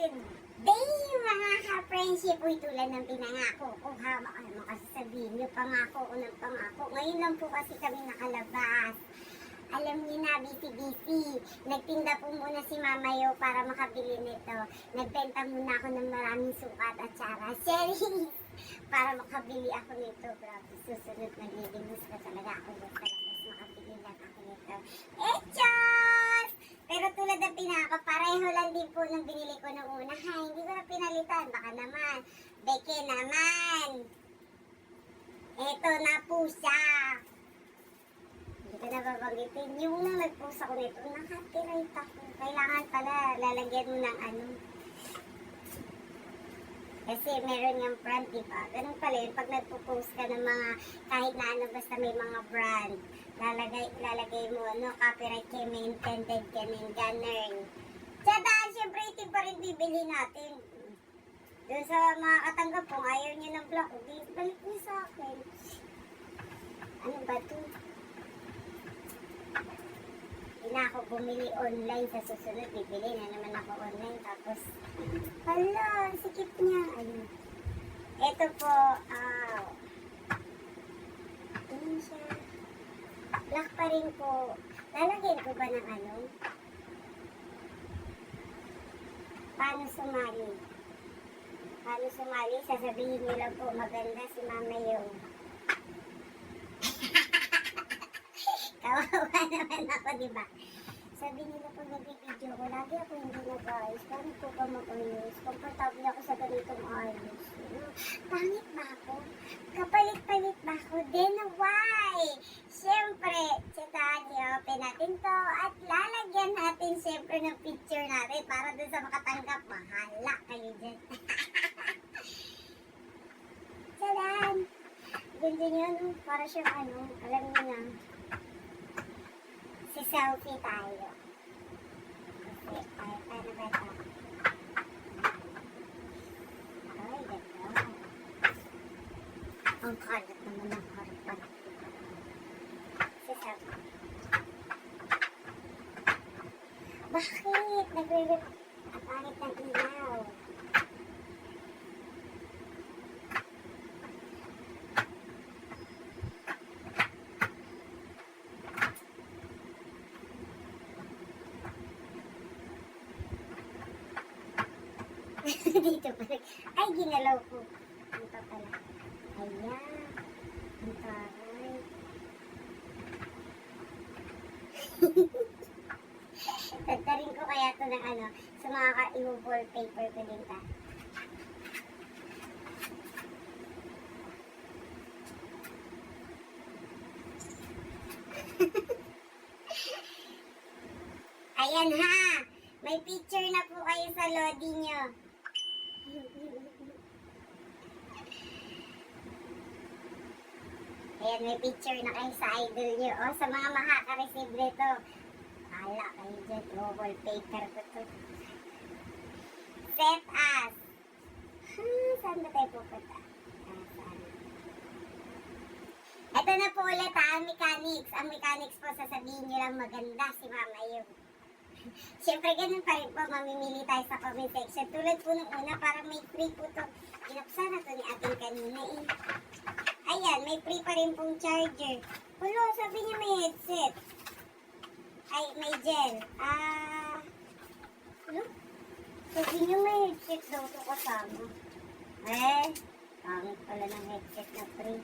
Day, mga ka-friendship, uy, tulad ng pinangako ko, ha, baka naman kasi sabihin niyo, pangako ko ng pangako. Ngayon lang po kasi kami nakalabas. Alam niyo na, busy-busy. Nagtinda po muna si Mama Yo para makabili nito. Nagbenta muna ako ng maraming sukat at sara. Cherry! Para makabili ako nito. Grabe, susunod naglilinis na talaga ako dito. Tapos makabili lang ako nito. Echos! Pero tulad ng pinaka, pareho lang din po nung binili ko nung una. Ha, hindi ko na pinalitan. Baka naman. Beke naman. Eto na po siya. Hindi ko na babanggitin. Yung nang nag-post ako nito, naka-copyright ako. Kailangan pala lalagyan mo ng ano. Kasi meron yung brand, diba? Ganun pala yun. Pag nagpo-post ka ng mga, kahit na ano, basta may mga brand, lalagay mo, no, copyright kayo, may intended ka ng ganun. Tsaka, syempre, ito pa rin bibili natin. Doon sa mga katanggap po, ayaw nyo ng block, balik nyo sa akin. Ano ba ito? Hindi na ako bumili online sa susunod. Bibili na naman ako online. Tapos, hala, sikip niya. Ayun. Ito po, yun siya. Black pa rin po. Lalagyan ko ba ng ano? Paano sumali? Paano sumali? Sasabihin niyo lang po, maganda si Mama Yo. Kawawa naman ako, diba? Sabi nila pag nag-video ko, lagi ako hindi nag-ayos. Paano po ba mag-ayos? Komportable ako sa ganitong ayos. Pangit ba ako? Kapalit-palit ba ako? Then why? Siyempre, tsaka i-open natin to at lalagyan natin siyempre ng picture natin para dun sa makatanggap. Mahala kayo dyan. Tadaan! Ganda nyo, no? Para siyang ano, alam niyo na. Si selfie tayo. Kasi, paano ba ito? Ay, ganda. Ang kalat naman ng harapan. Si selfie. Bakit? Nagre-rip. Ang pangit ng ilaw. Dito pa rin. Ay, ginalaw ko. Ano pa pala? Ayan. Ang taray. Tagtarin ko kaya ito ng ano, sa mga ka-wallpaper ko din ta. Ayan ha! May picture na po kayo sa lodi nyo. Ayan, may picture na kayo sa idol nyo. O, sa mga makaka-receive nito. Hala kayo dyan. Wallpaper ko to. Set as. Saan ba tayo pupunta? Saan? Ito na po ulit ang mechanics. Ang mechanics po, sasabihin nyo lang maganda si Mama Yo. Siyempre, ganun pa rin po, mamimili tayo sa comment section. Tulad po nung una, parang may free po to. Inapsa na to ni ating kanina eh. Ayan, may free pa rin pong charger. Hulo, sabi niya may headset. Ay, may gel. Hulo? Sabi niya may headset daw to kasama. Pangit pala ng headset na free.